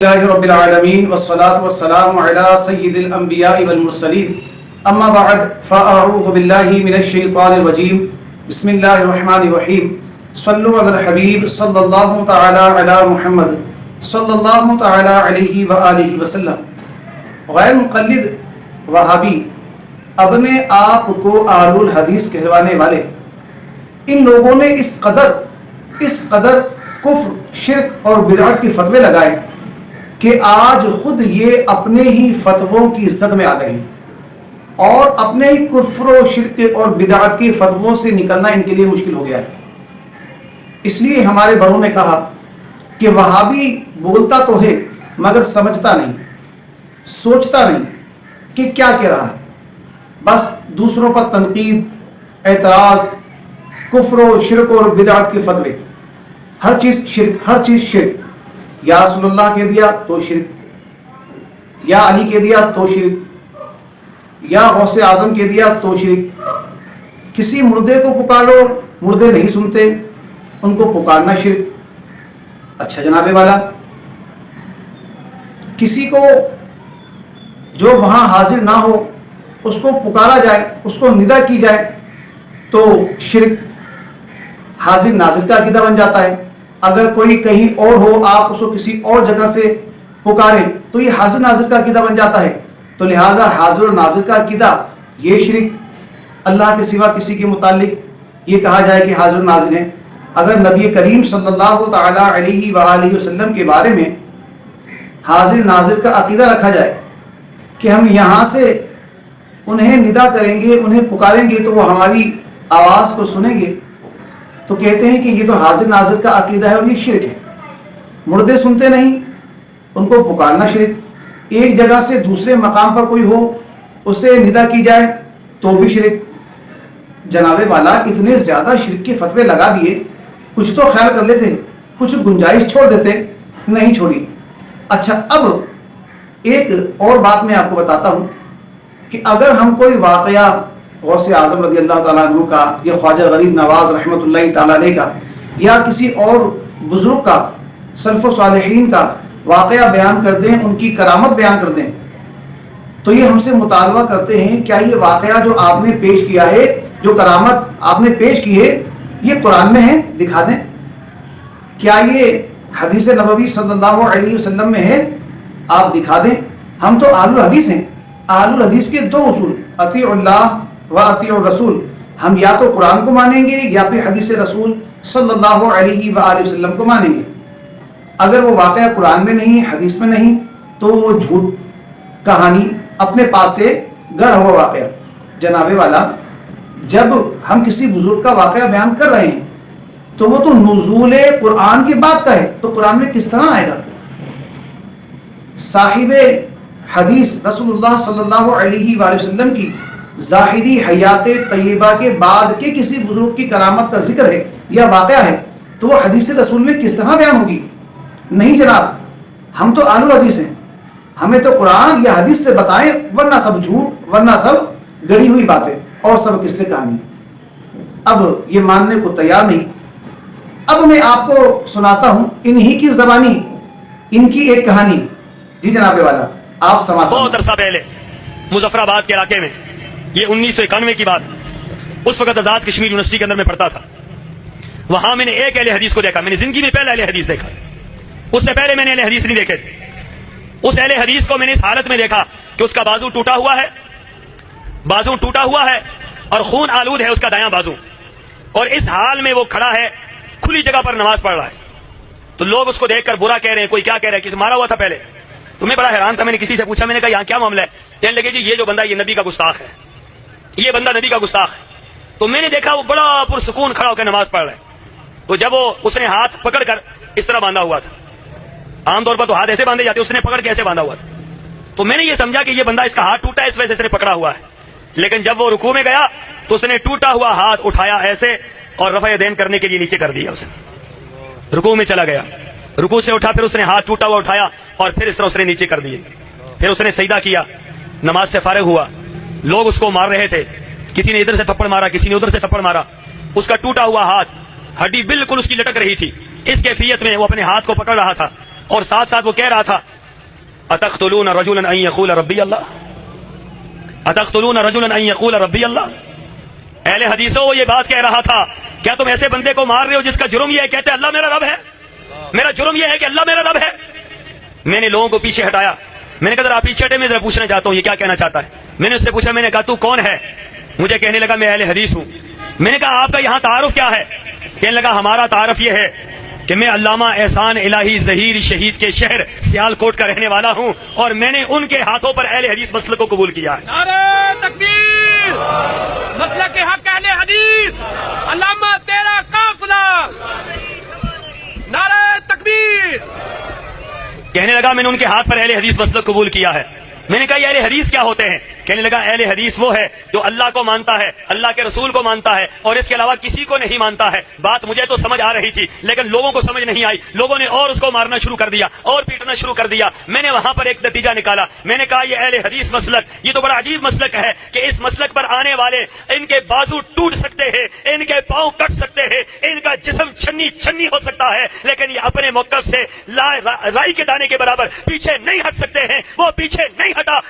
اللہ رب العالمین والصلاة والسلام علی سید الانبیاء والمرسلین اما بعد فاعوذ باللہ من الشیطان الرجیم بسم اللہ الرحمن الرحیم صلو علی الحبیب صلی اللہ تعالی علی محمد صلی اللہ تعالی علیہ وآلہ وسلم۔ غیر مقلد وہابی اپنے آپ کو اہل الحدیث کہلوانے والے ان لوگوں نے اس قدر کفر، شرک اور بدعت کی فتوے لگائے کہ آج خود یہ اپنے ہی فتووں کی زد میں آ گئے ہیں اور اپنے ہی کفر و شرک اور بدعت کی فتووں سے نکلنا ان کے لیے مشکل ہو گیا ہے۔ اس لیے ہمارے بڑوں نے کہا کہ وہابی بولتا تو ہے مگر سمجھتا نہیں، سوچتا نہیں کہ کیا کہہ رہا ہے، بس دوسروں پر تنقید، اعتراض، کفر و شرک اور بدعت کے فتوے، ہر چیز شرک، یا رسول اللہ کہہ دیا تو شرک، یا علی کہہ دیا تو شرک، یا غوث اعظم کہہ دیا تو شرک، کسی مردے کو پکارو، مردے نہیں سنتے، ان کو پکارنا شرک۔ اچھا جناب والا، کسی کو جو وہاں حاضر نہ ہو اس کو پکارا جائے، اس کو ندا کی جائے تو شرک، حاضر ناظر کا عقیدہ بن جاتا ہے۔ اگر کوئی کہیں اور ہو، آپ اس کو کسی اور جگہ سے پکاریں تو یہ حاضر ناظر کا عقیدہ بن جاتا ہے، تو لہٰذا حاضر اور ناظر کا عقیدہ یہ شرک۔ اللہ کے سوا کسی کے متعلق یہ کہا جائے کہ حاضر ناظر ہیں، اگر نبی کریم صلی اللہ تعالی علیہ وآلہ وسلم کے بارے میں حاضر ناظر کا عقیدہ رکھا جائے کہ ہم یہاں سے انہیں ندا کریں گے، انہیں پکاریں گے تو وہ ہماری آواز کو سنیں گے، تو کہتے ہیں کہ یہ تو حاضر ناظر کا عقیدہ ہے اور یہ شرک ہے۔ مردے سنتے نہیں، ان کو پکارنا شرک، ایک جگہ سے دوسرے مقام پر کوئی ہو اسے ندا کی جائے تو بھی شرک۔ جناب والا اتنے زیادہ شرک کے فتوے لگا دیے، کچھ تو خیال کر لیتے، کچھ گنجائش چھوڑ دیتے، نہیں چھوڑی۔ اچھا، اب ایک اور بات میں آپ کو بتاتا ہوں کہ اگر ہم کوئی واقعہ غوث اعظم رضی اللہ تعالیٰ عنہ کا یا خواجہ غریب نواز رحمۃ اللہ تعالیٰ علیہ کا یا کسی اور بزرگ کا، سلف و صالحین کا واقعہ بیان کر دیں، ان کی کرامت بیان کر دیں، تو یہ ہم سے مطالبہ کرتے ہیں کیا یہ واقعہ جو آپ نے پیش کیا ہے، جو کرامت آپ نے پیش کی ہے، یہ قرآن میں ہے؟ دکھا دیں۔ کیا یہ حدیث نبوی صلی اللہ علیہ وسلم میں ہے؟ آپ دکھا دیں۔ ہم تو اہل الحدیث ہیں۔ اہل الحدیث کے دو اصول، اطیعوا اللہ و اطیعوا الرسول، ہم یا تو قرآن کو مانیں گے یا پھر حدیث رسول صلی اللہ علیہ وآلہ وسلم کو مانیں گے۔ اگر وہ واقعہ قرآن میں نہیں، حدیث میں نہیں، تو وہ جھوٹ کہانی، اپنے پاس سے گڑھا ہوا واقعہ۔ جناب والا، جب ہم کسی بزرگ کا واقعہ بیان کر رہے ہیں تو وہ تو نزول قرآن کی بات کا ہے، تو قرآن میں کس طرح آئے گا؟ صاحب حدیث رسول اللہ صلی اللہ علیہ وآلہ وسلم کی ظاہری حیات طیبہ کے بعد کے کسی بزرگ کی کرامت کا ذکر ہے یا واقعہ ہے تو وہ حدیث رسول میں کس طرح بیان ہوگی؟ نہیں جناب، ہم تو اہل الحدیث ہیں، ہمیں تو قرآن یا حدیث سے بتائیں، ورنہ سب جھوٹ، ورنہ سب گڑی ہوئی باتیں اور سب قصے کہانی۔ اب یہ ماننے کو تیار نہیں۔ اب میں آپ کو سناتا ہوں انہی کی زبانی، ان کی ایک کہانی۔ جی جناب والا، آپ سماعت۔ بہت عرصہ پہلے مظفر آباد کے علاقے میں، یہ 1991 کی بات، اس وقت آزاد کشمیر یونیورسٹی کے اندر میں پڑھتا تھا۔ وہاں میں نے ایک اہل حدیث کو دیکھا، میں نے زندگی میں پہلے اہل حدیث دیکھا، اس سے پہلے میں نے اہل حدیث نہیں دیکھے تھے۔ اس اہل حدیث کو میں نے اس حالت میں دیکھا کہ اس کا بازو ٹوٹا ہوا ہے اور خون آلود ہے اس کا دایاں بازو، اور اس حال میں وہ کھڑا ہے، کھلی جگہ پر نماز پڑھ رہا ہے۔ تو لوگ اس کو دیکھ کر برا کہہ رہے ہیں، کوئی کیا کہہ رہا ہے، کسی مارا ہوا تھا پہلے۔ تو میں بڑا حیران تھا، میں نے کسی سے پوچھا، میں نے کہا یہاں کیا معاملہ ہے؟ کہنے لگے جی یہ جو بندہ، یہ نبی کا گستاخ ہے، یہ بندہ نبی کا گستاخ ہے۔ تو میں نے دیکھا وہ بڑا پرسکون کھڑا ہو کے نماز پڑھ رہا ہے۔ تو جب وہ اس نے ہاتھ پکڑ کر اس طرح باندھا ہوا تھا، عام طور پر تو ہاتھ ایسے باندھے جاتے، اس نے پکڑ کے ایسے باندھا ہوا تھا، تو میں نے یہ سمجھا کہ یہ بندہ، اس کا ہاتھ ٹوٹا ہے، اس وجہ سے اس نے پکڑا ہوا ہے۔ لیکن جب وہ رکوع میں گیا تو اس نے ٹوٹا ہوا ہاتھ اٹھایا ایسے اور رفع یدین کرنے کے لیے نیچے کر دیا، اس نے رکوع میں چلا گیا، رکوع سے اٹھا، پھر اس نے ہاتھ ٹوٹا ہوا اٹھایا اور پھر اس طرح اس نے نیچے کر دیے، پھر اس نے سجدہ کیا، نماز سے فارغ ہوا۔ لوگ اس کو مار رہے تھے، کسی نے ادھر سے تھپڑ مارا، کسی نے ادھر سے تھپڑ مارا، اس کا ٹوٹا ہوا ہاتھ، ہڈی بالکل اس کی لٹک رہی تھی، اس کیفیت میں وہ اپنے ہاتھ کو پکڑ رہا تھا اور ساتھ ساتھ وہ کہہ رہا تھا اتقتلون رجلا ان یقول ربی اللہ، اتقتلون رجلا ان یقول ربی اللہ. اہل حدیثوں وہ یہ بات کہہ رہا تھا کیا تم ایسے بندے کو مار رہے ہو جس کا جرم یہ ہے کہتے اللہ میرا رب ہے، میرا جرم یہ ہے کہ اللہ میرا رب ہے. میں نے لوگوں کو پیچھے ہٹایا، میں نے کہا ذرا آپ پیچھے ہٹے، میں ذرا پوچھنا چاہتا ہوں یہ کیا کہنا چاہتا ہے. میں نے اس سے پوچھا، میں نے کہا تو کون ہے؟ مجھے کہنے لگا میں اہل حدیث ہوں. میں نے کہا آپ کا یہاں تعارف کیا ہے؟ کہنے لگا ہمارا تعارف یہ ہے کہ میں علامہ احسان الہی ظہیر شہید کے شہر سیال کوٹ کا رہنے والا ہوں اور میں نے ان کے ہاتھوں پر اہل حدیث مسلک کو قبول کیا ہے. نعرہ تکبیر، مسلک حق اہل حدیث، علامہ تیرا قافلہ، نعرہ تکبیر. کہنے لگا میں نے ان کے ہاتھ پر اہل حدیث مسلک قبول کیا ہے. میں نے کہا یہ اہل حدیث کیا ہوتے ہیں؟ کہنے لگا اہل حدیث وہ ہے جو اللہ کو مانتا ہے، اللہ کے رسول کو مانتا ہے اور اس کے علاوہ کسی کو نہیں مانتا ہے. بات مجھے تو سمجھ آ رہی تھی لیکن لوگوں کو سمجھ نہیں آئی. لوگوں نے اور اس کو مارنا شروع کر دیا اور پیٹنا شروع کر دیا. میں نے وہاں پر ایک نتیجہ نکالا. میں نے کہا یہ اہل حدیث مسلک یہ تو بڑا عجیب مسلک ہے کہ اس مسلک پر آنے والے ان کے بازو ٹوٹ سکتے ہیں، ان کے پاؤں کٹ سکتے ہیں، ان کا جسم چھنی چھنی ہو سکتا ہے، لیکن یہ اپنے موقف سے رائی کے دانے کے برابر پیچھے نہیں ہٹ سکتے ہیں. وہ پیچھے نہیں ہٹا.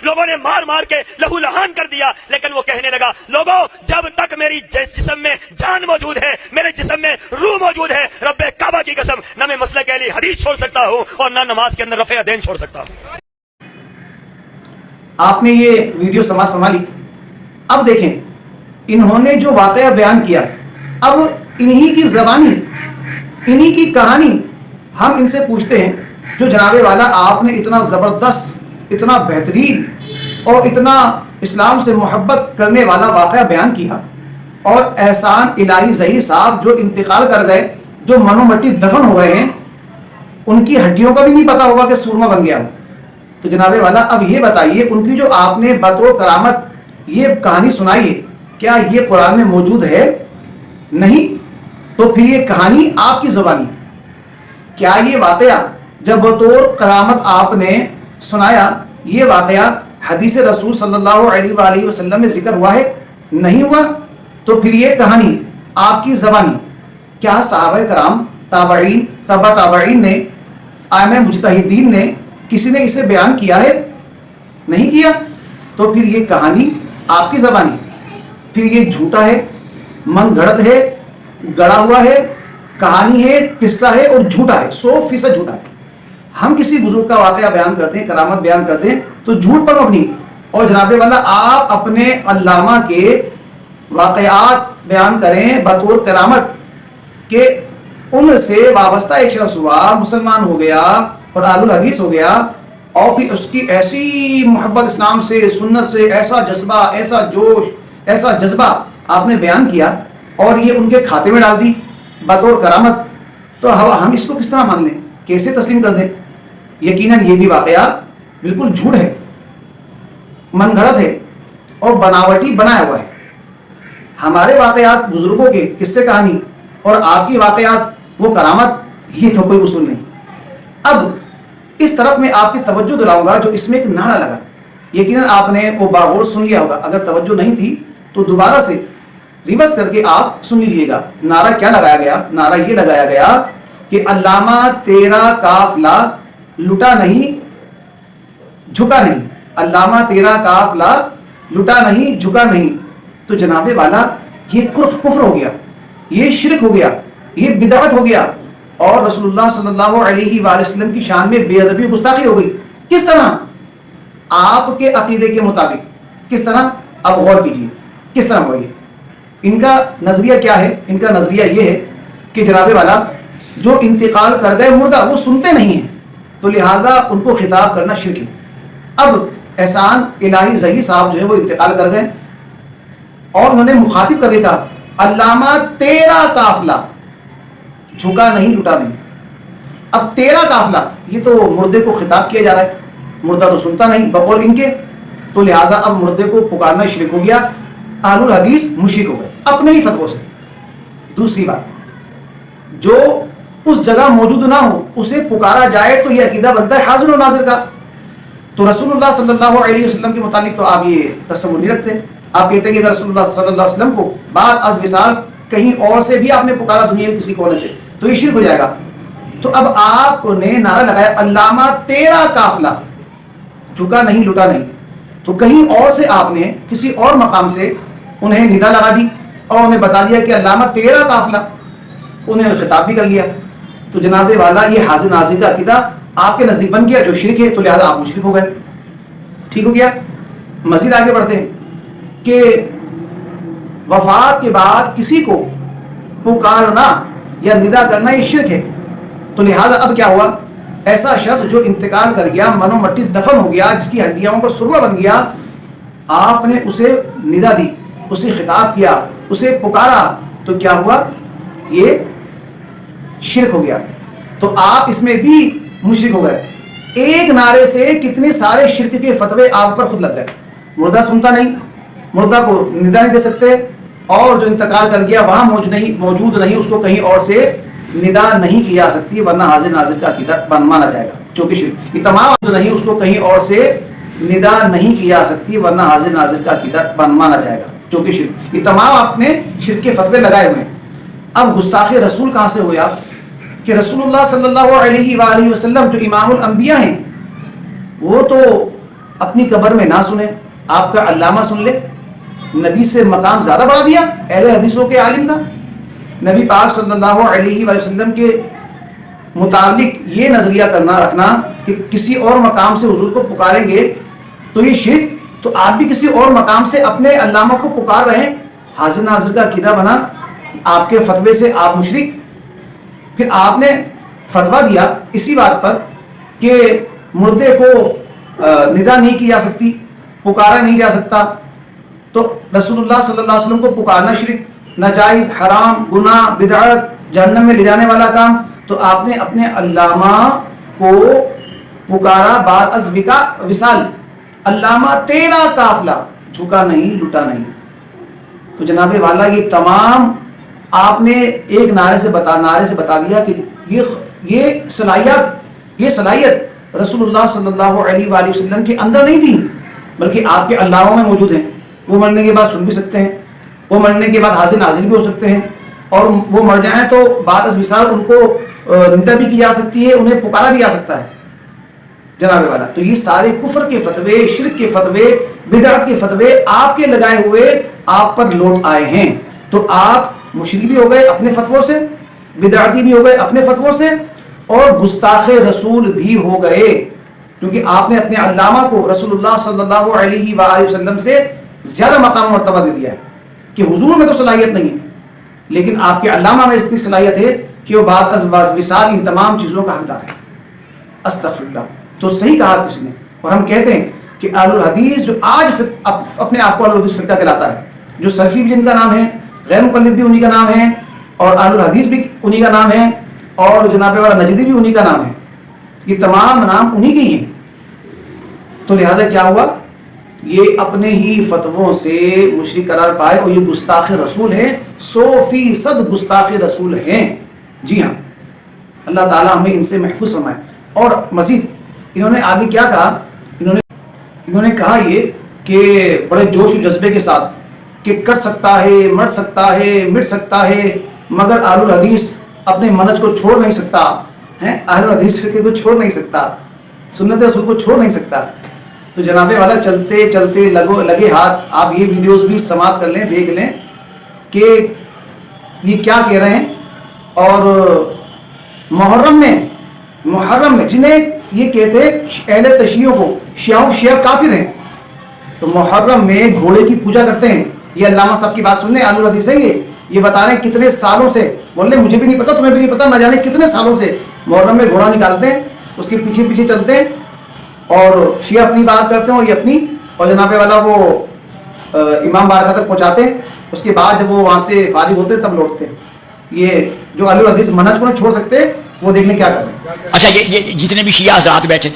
لوگوں نے مار مار کے لہو لہان کر دیا لیکن وہ کہنے لگا لوگوں جب تک میری جسم میں جان موجود ہے، میرے جسم میں روح موجود ہے، رب کعبہ کی قسم نہ میں مسلک اہل حدیث چھوڑ سکتا ہوں اور نہ نماز کے اندر رفع دین چھوڑ سکتا ہوں. آپ نے یہ ویڈیو سماعت فرما لی. اب دیکھیں انہوں نے جو واقعہ بیان کیا، اب انہی کی زبانی انہی کی کہانی ہم ان سے پوچھتے ہیں جو جناب والا آپ نے اتنا زبردست، اتنا بہترین اور اتنا اسلام سے محبت کرنے والا واقعہ بیان کیا اور احسان الہی ظہیر صاحب جو انتقال کر گئے، جو منو مٹی دفن ہو گئے ہیں، ان کی ہڈیوں کا بھی نہیں پتا ہوگا کہ سورما بن گیا ہو. تو جناب والا اب یہ بتائیے ان کی جو آپ نے بطور کرامت یہ کہانی سنائی ہے کیا یہ قرآن میں موجود ہے؟ نہیں. تو پھر یہ کہانی آپ کی زبانی، کیا یہ واقعہ جب بطور کرامت آپ نے سنایا یہ واقعہ حدیث رسول صلی اللہ علیہ وآلہ وسلم میں ذکر ہوا ہے؟ نہیں ہوا. تو پھر یہ کہانی آپ کی زبانی کیا صحابہ کرام، تابعین، تبع تابعین نے، ائمہ مجتہدین نے کسی نے اسے بیان کیا ہے؟ نہیں کیا. تو پھر یہ کہانی آپ کی زبانی، پھر یہ جھوٹا ہے، من گھڑت ہے، گڑا ہوا ہے، کہانی ہے، قصہ ہے اور جھوٹا ہے، 100% جھوٹا ہے. ہم کسی بزرگ کا واقعہ بیان کرتے ہیں، کرامت بیان کرتے ہیں تو جھوٹ پر مبنی. اور جناب والا آپ اپنے علامہ کے واقعات بیان کریں بطور کرامت کہ ان سے وابستہ ایک شخص ہوا، مسلمان ہو گیا اور اہل الحدیث ہو گیا اور پھر اس کی ایسی محبت اسلام سے، سنت سے، ایسا جذبہ، ایسا جوش، ایسا جذبہ آپ نے بیان کیا اور یہ ان کے کھاتے میں ڈال دی بطور کرامت. تو ہم اس کو کس طرح مان لیں، کیسے تسلیم کر دیں؟ یقیناً یہ بھی واقعہ بالکل جھوٹ ہے، من گھڑت ہے اور بناوٹی بنایا ہوا ہے. ہمارے واقعات بزرگوں کے قصے کہانی اور آپ کی واقعات وہ کرامت، یہ تو کوئی اصول نہیں. اب اس طرف میں آپ کی توجہ دلاؤں گا جو اس میں ایک نعرہ لگا، یقیناً آپ نے وہ باغور سن لیا ہوگا، اگر توجہ نہیں تھی تو دوبارہ سے ریورس کر کے آپ سن لیجیے گا. نعرہ کیا لگایا گیا؟ نعرہ یہ لگایا گیا کہ علامہ تیرا قافلہ لٹا نہیں جھکا نہیں، علامہ تیرا قافلہ لٹا نہیں جھکا نہیں. تو جناب والا یہ کفر ہو گیا، یہ شرک ہو گیا، یہ بدعت ہو گیا اور رسول اللہ صلی اللہ علیہ وآلہ وسلم کی شان میں بے ادبی گستاخی ہو گئی. کس طرح؟ آپ کے عقیدے کے مطابق. کس طرح؟ اب غور کیجیے کس طرح ہو. ان کا نظریہ کیا ہے؟ ان کا نظریہ یہ ہے کہ جناب والا جو انتقال کر گئے مردہ وہ سنتے نہیں ہیں تو لہٰذا ان کو خطاب کرنا شرک ہے. اب احسان الہی ظہیر صاحب جو ہے وہ انتقال کر گئے اور انہوں نے مخاطب کر دیا علامہ تیرا قافلہ جھکا نہیں لٹا نہیں. اب تیرا قافلہ یہ تو مردے کو خطاب کیا جا رہا ہے، مردہ تو سنتا نہیں بقول ان کے، تو لہٰذا اب مردے کو پکارنا شرک ہو گیا، اہل الحدیث مشرک ہو گئے اپنے ہی فتووں سے. دوسری بات، جو اس جگہ موجود نہ ہو اسے پکارا جائے تو یہ عقیدہ بنتا ہے حاضر و ناظر کا. تو رسول اللہ صلی اللہ علیہ وسلم کے متعلق تو آپ یہ تصور نہیں رکھتے. آپ کہتے ہیں کہ رسول اللہ صلی اللہ علیہ وسلم کو بعد از وصال کہیں اور سے بھی آپ نے پکارا دنیا کے کسی کونے سے تو یہ شرک ہو جائے گا. تو اب آپ نے نعرہ لگایا علامہ تیرا قافلہ، جھکا نہیں لٹا نہیں، تو کہیں اور سے آپ نے کسی اور مقام سے انہیں ندا لگا دی اور انہیں بتا دیا کہ علامہ تیرا قافلہ، انہیں خطاب بھی کر لیا. تو جناب والا یہ حاضر ناظر کا عقیدہ آپ کے نزدیک بن گیا جو شرک ہے، تو لہذا آپ مشرک ہو گئے. ٹھیک ہو گیا. مزید آگے بڑھتے ہیں کہ وفات کے بعد کسی کو پکارنا یا ندا کرنا یہ شرک ہے. تو لہذا اب کیا ہوا، ایسا شخص جو انتقال کر گیا، منو مٹی دفن ہو گیا، جس کی ہڈیوں کا سرما بن گیا، آپ نے اسے ندا دی، اسے خطاب کیا، اسے پکارا، تو کیا ہوا، یہ شرک ہو گیا. تو آپ اس میں بھی مشرک ہو گئے. ایک نعرے سے کتنے سارے شرک کے فتوے آپ پر خود لگ گئے. مردہ سنتا نہیں، مردہ کو ندا نہیں دے سکتے، اور جو انتقال کر گیا وہاں موجود نہیں، اس کو کہیں اور سے ندا نہیں کی جا سکتی ورنہ حاضر ناظر کا عقیدہ مانا جائے گا، چونکہ شرک یہ تمام نہیں، اس کو کہیں اور سے ندا نہیں کی جا سکتی ورنہ حاضر ناظر کا عقیدہ مانا جائے گا، چونکہ شرک یہ تمام آپ نے شرک کے فتوے لگائے ہوئے ہیں. اب گستاخ رسول کہاں سے ہوئے آپ کہ رسول اللہ صلی اللہ علیہ وآلہ وسلم جو امام الانبیاء ہیں وہ تو اپنی قبر میں نہ سنیں، آپ کا علامہ سن لے. نبی سے مقام زیادہ بڑھا دیا اہل حدیثوں کے عالم کا. نبی پاک صلی اللہ علیہ وآلہ وسلم کے متعلق یہ نظریہ رکھنا کہ کسی اور مقام سے حضور کو پکاریں گے تو یہ شرک. تو آپ بھی کسی اور مقام سے اپنے علامہ کو پکار رہے ہیں، حاضر ناظر کا عقیدہ بنا آپ کے فتوے سے، آپ مشرک. پھر آپ نے فتویٰ دیا اسی بات پر کہ مردے کو ندا نہیں کی جا سکتی، پکارا نہیں جا سکتا. تو رسول اللہ صلی اللہ علیہ وسلم کو پکارنا شرک، ناجائز، حرام، گناہ، بدعت، جہنم میں لے جانے والا کام. تو آپ نے اپنے علامہ کو پکارا بعد از وصال، علامہ تیرا قافلہ، جھکا نہیں لٹا نہیں. تو جناب والا یہ تمام آپ نے ایک نعرے سے بتا دیا کہ یہ صلاحیت رسول اللہ صلی اللہ علیہ وآلہ وسلم کے اندر نہیں تھی، بلکہ آپ کے علاموں میں موجود ہیں. وہ مرنے کے بعد سن بھی سکتے ہیں، وہ مرنے کے بعد حاضر ناظر بھی ہو سکتے ہیں، اور وہ مر جائیں تو بعد از وصال ان کو ندا بھی کی جا سکتی ہے، انہیں پکارا بھی جا سکتا ہے جناب والا. تو یہ سارے کفر کے فتوے، شرک کے فتوے، بدعت کے فتوے آپ کے لگائے ہوئے آپ پر لوٹ آئے ہیں. تو آپ مشرک بھی ہو گئے اپنے فتووں سے، بدعتی بھی ہو گئے اپنے فتووں سے، اور گستاخ رسول بھی ہو گئے، کیونکہ آپ نے اپنے علامہ کو رسول اللہ صلی اللہ علیہ وآلہ وسلم سے زیادہ مقام مرتبہ دے دیا ہے کہ حضور میں تو صلاحیت نہیں ہے، لیکن آپ کے علامہ میں اتنی صلاحیت ہے کہ وہ بعد از وصال ان تمام چیزوں کا حقدار ہے. استغفر اللہ. تو صحیح کہا کسی نے. اور ہم کہتے ہیں کہ اہل الحدیث جو آج اپنے آپ کو اہل الحدیث فرقہ کہلاتا ہے، جو سلفی بھی جن کا نام ہے، غیر مقلد بھی انہی کا نام ہے، اور اہل الحدیث بھی انہی کا نام ہے، اور جناب والا نجدی بھی انہی کا نام ہے، یہ تمام نام انہی کے ہی ہیں. تو لہذا کیا ہوا، یہ اپنے ہی فتووں سے مشرک قرار پائے، اور یہ گستاخ رسول ہیں، 100% گستاخ رسول ہیں. جی ہاں، اللہ تعالیٰ ہمیں ان سے محفوظ فرمائے. اور مزید انہوں نے آگے کیا کہا، انہوں نے کہا یہ کہ بڑے جوش و جذبے کے ساتھ کہ کٹ سکتا ہے، مر سکتا ہے، مٹ سکتا ہے، مگر اہل الحدیث اپنے منہج کو چھوڑ نہیں سکتا ہے، اہل الحدیث فرقے کو چھوڑ نہیں سکتا، سنت رسول کو چھوڑ نہیں سکتا. تو جناب والا چلتے چلتے لگے ہاتھ آپ یہ ویڈیوز بھی سماعت کر لیں، دیکھ لیں کہ یہ کیا کہہ رہے ہیں. اور محرم میں جنہیں یہ کہتے ہیں اہل تشیعوں کو شیعہ کافر ہیں، تو محرم میں گھوڑے کی پوجا کرتے ہیں. یہ علامہ صاحب کی بات سن لیں، اہل الحدیث ہیں یہ بتا رہے ہیں کتنے سالوں سے، بول رہے مجھے بھی نہیں پتا، تمہیں بھی نہیں پتا، نہ جانے کتنے سالوں سے محرم میں گھوڑا نکالتے ہیں، اس کے پیچھے پیچھے چلتے ہیں، اور شیعہ اپنی بات کرتے ہیں اور یہ اپنی، اور جناب والا وہ امام بارگاہ تک پہنچاتے ہیں. اس کے بعد جب وہ وہاں سے فارغ ہوتے ہیں تب لوٹتے ہیں. یہ جو اہل الحدیث منہج کو نہ چھوڑ سکتے وہ دیکھ لیں کیا کر رہے ہیں. اچھا یہ جتنے بھی شیعہ حضرات بیٹھے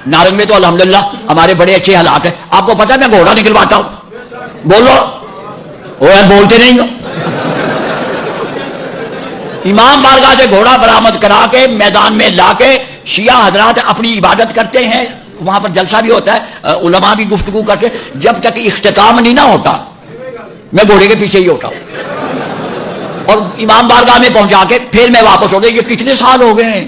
نارنگ میں، تو الحمدللہ ہمارے بڑے اچھے حالات ہیں. آپ کو پتا ہے میں گھوڑا نکلواتا ہوں، بولو وہ بولتے نہیں ہو. امام بارگاہ سے گھوڑا برآمد کرا کے میدان میں لا کے شیعہ حضرات اپنی عبادت کرتے ہیں، وہاں پر جلسہ بھی ہوتا ہے، علماء بھی گفتگو کرتے. جب تک اختتام نہیں نہ ہوتا میں گھوڑے کے پیچھے ہی ہوتا ہوں. اور امام بارگاہ میں پہنچا کے پھر میں واپس ہو گئی. یہ کتنے سال ہو گئے ہیں؟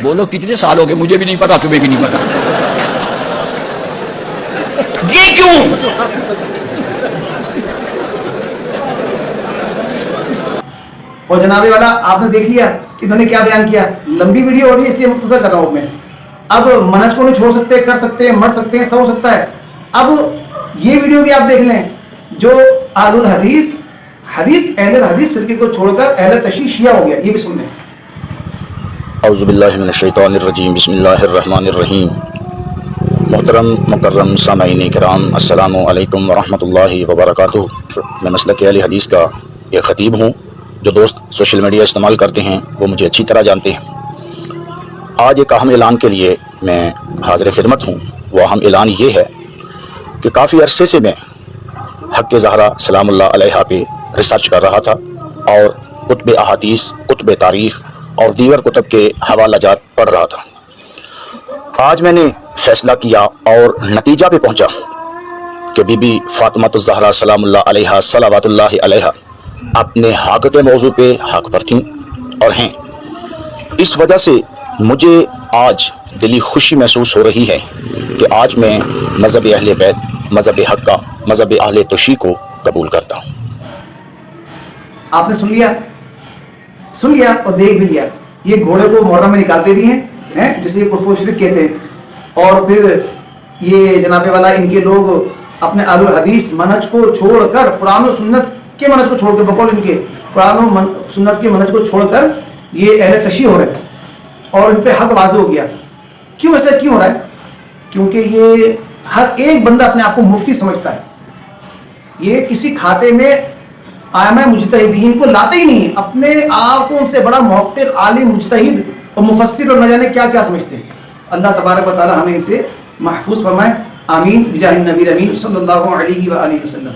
بولو کتنے سال ہو گئے؟ مجھے بھی نہیں پتا, تمہیں بھی نہیں پتا. یہ کیوں؟ اور جناب والا آپ نے دیکھ لیا کہ انہوں نے کیا بیان کیا. لمبی ویڈیو ہو رہی ہے اس لیے مختصر کر رہا ہوں میں. اب منہج کو نہیں چھوڑ سکتے, کر سکتے ہیں, مر سکتے ہیں, سب ہو سکتا ہے. اب یہ ویڈیو بھی آپ دیکھ لیں جو اہل الحدیث اہل الحدیث فرقے کو چھوڑ کر اہل تشیع شیعہ ہو گیا, یہ بھی سن لیں. اعوذ باللہ من الشیطان الرجیم, بسم اللہ الرحمن الرحیم. محترم مکرم سامعین کرام, السلام علیکم ورحمۃ اللہ وبرکاتہ. میں مسلک اہل حدیث کا ایک خطیب ہوں. جو دوست سوشل میڈیا استعمال کرتے ہیں وہ مجھے اچھی طرح جانتے ہیں. آج ایک اہم اعلان کے لیے میں حاضر خدمت ہوں. وہ اہم اعلان یہ ہے کہ کافی عرصے سے میں حق زہرا سلام اللہ علیہا پہ ریسرچ کر رہا تھا اور کتب احادیث, کتب تاریخ اور دیگر کتب کے حوالہ جات پڑھ رہا تھا. آج میں نے فیصلہ کیا اور نتیجہ پہ پہنچا کہ بی بی فاطمہ الزہرا سلام اللہ علیہا صلوات اللہ علیہا اپنے حق کے موضوع پہ حق پر تھیں اور ہیں. اس وجہ سے مجھے آج دلی خوشی محسوس ہو رہی ہے کہ آج میں مذہب اہل بیت, مذہب حق کا, مذہب اہل تشیع کو قبول کرتا ہوں. آپ نے سن لیا اور دیکھ بھی لیا. یہ گھوڑے کو محرم میں نکالتے بھی ہیں جسے پرفوش شرک کہتے ہیں, اور پھر یہ جناب والا ان کے لوگ اپنے اہل الحدیث منہج کو چھوڑ کر, قرآن و سنت کے منہج کو چھوڑ کر, بقول ان کے قرآن و سنت کے منہج کو چھوڑ کر یہ اہل تشیع ہو رہے ہیں اور ان پہ حق واضح ہو گیا. کیوں ایسا کیوں ہو رہا ہے؟ کیونکہ یہ ہر ایک بندہ اپنے آپ کو مفتی سمجھتا ہے. یہ کسی کھاتے میں ائمہ مجتہدین کو لاتے ہی نہیں, اپنے آپ کو ان سے بڑا محقق, عالم, مجتہد اور مفسر اور نہ جانے کیا کیا سمجھتے ہیں. اللہ تبارک و تعالی ہمیں اسے محفوظ فرمائے. آمین بجاہ النبی الامین صلی اللہ علیہ وآلہ وسلم.